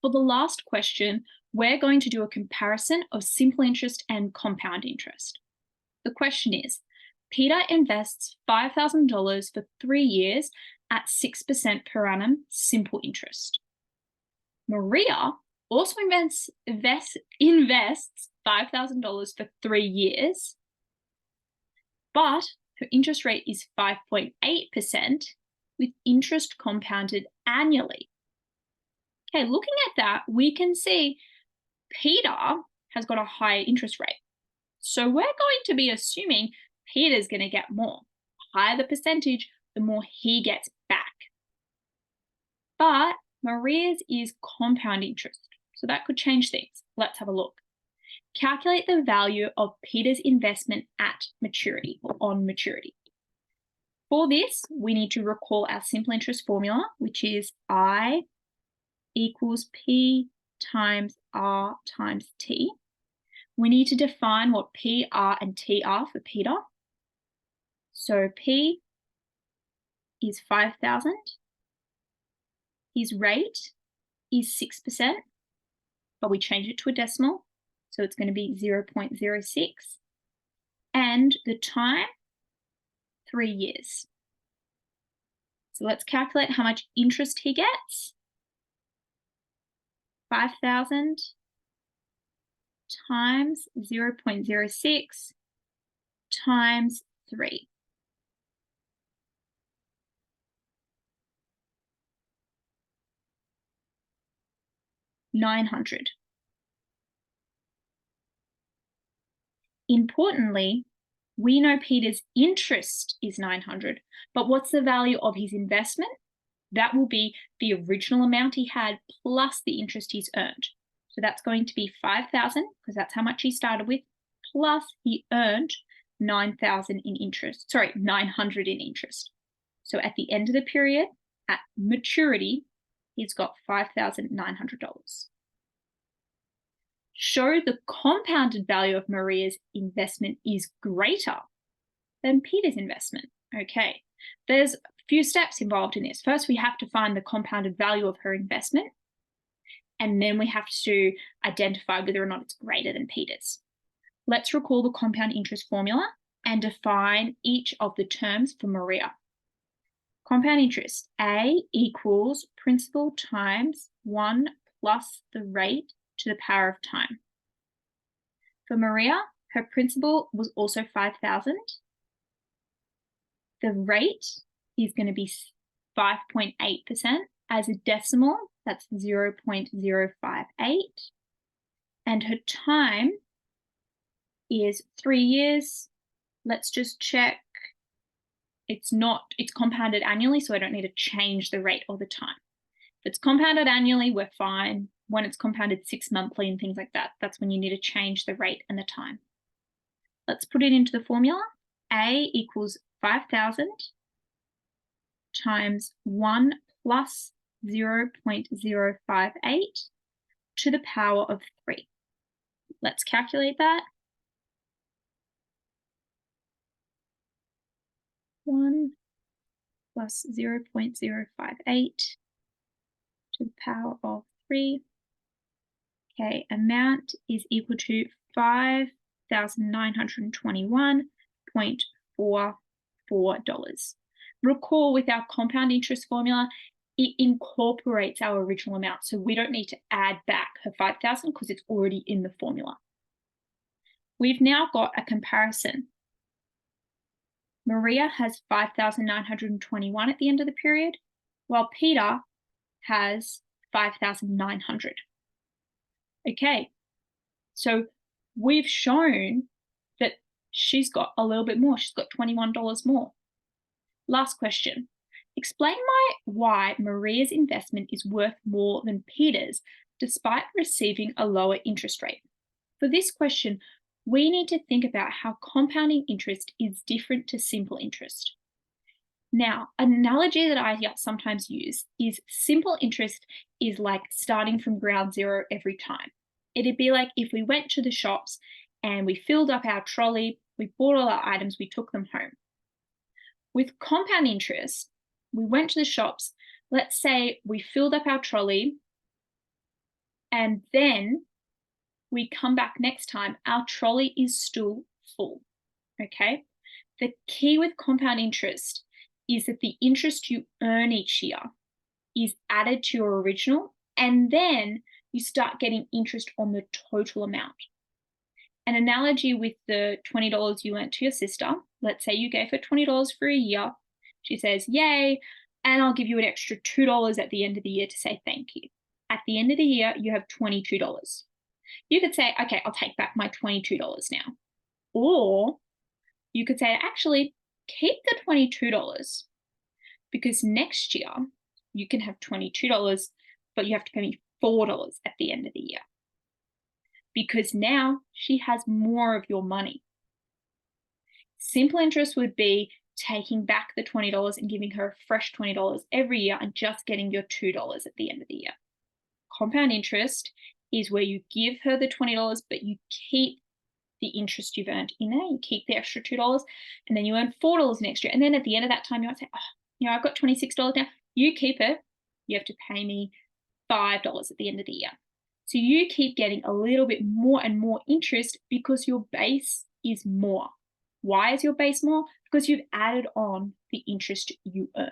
For the last question, we're going to do a comparison of simple interest and compound interest. The question is, Peter invests $5,000 for 3 years at 6% per annum simple interest. Maria also invests $5,000 for 3 years, but her interest rate is 5.8% with interest compounded annually. Okay, looking at that, we can see Peter has got a higher interest rate. So we're going to be assuming Peter's going to get more. The higher the percentage, the more he gets back. But Maria's is compound interest, so that could change things. Let's have a look. Calculate the value of Peter's investment at maturity or on maturity. For this, we need to recall our simple interest formula, which is I equals P times R times T. We need to define what P, R, and T are for Peter. So P is 5,000. His rate is 6%, but we change it to a decimal, so it's going to be 0.06. And the time, 3 years. So let's calculate how much interest he gets. 5,000 times 0.06 times 3. $900. Importantly, we know Peter's interest is $900, but what's the value of his investment? That will be the original amount he had plus the interest he's earned. So that's going to be 5,000 because that's how much he started with, plus he earned 9,000 in interest, 900 in interest. So at the end of the period, at maturity, he's got $5,900. Show the compounded value of Maria's investment is greater than Peter's investment. Okay, there's a few steps involved in this. First, we have to find the compounded value of her investment, and then we have to identify whether or not it's greater than Peter's. Let's recall the compound interest formula and define each of the terms for Maria. Compound interest, A equals principal times 1 plus the rate to the power of time. For Maria, her principal was also 5,000. The rate is going to be 5.8%. As a decimal, that's 0.058. And her time is 3 years. Let's just check. It's compounded annually, so I don't need to change the rate or the time. If it's compounded annually, we're fine. When it's compounded 6 monthly and things like that, that's when you need to change the rate and the time. Let's put it into the formula. A equals 5,000 times 1 plus 0.058 to the power of 3. Let's calculate that. 1 plus 0.058 to the power of 3. Okay, amount is equal to $5,921.44. Recall with our compound interest formula, it incorporates our original amount, so we don't need to add back her 5,000 because it's already in the formula. We've now got a comparison. Maria has 5,921 at the end of the period, while Peter has 5,900. Okay, so we've shown that she's got a little bit more. She's got $21 more. Last question. Explain why Maria's investment is worth more than Peter's despite receiving a lower interest rate. For this question, we need to think about how compounding interest is different to simple interest. Now, an analogy that I sometimes use is simple interest is like starting from ground zero every time. It'd be like if we went to the shops and we filled up our trolley, we bought all our items, we took them home. With compound interest, we went to the shops, let's say we filled up our trolley And then we come back next time, our trolley is still full, okay? The key with compound interest is that the interest you earn each year is added to your original, and then you start getting interest on the total amount. An analogy with the $20 you lent to your sister, let's say you gave her $20 for a year. She says, yay, and I'll give you an extra $2 at the end of the year to say thank you. At the end of the year, you have $22. You could say, okay, I'll take back my $22 now. Or you could say, actually, keep the $22 because next year you can have $22, but you have to pay me $4 at the end of the year. Because now she has more of your money. Simple interest would be taking back the $20 and giving her a fresh $20 every year and just getting your $2 at the end of the year. Compound interest is where you give her the $20, but you keep the interest you've earned in there. You keep the extra $2, and then you earn $4 next year. And then at the end of that time, you might say, oh, I've got $26 now. You keep it. You have to pay me $5 at the end of the year. So you keep getting a little bit more and more interest because your base is more. Why is your base more? Because you've added on the interest you earned.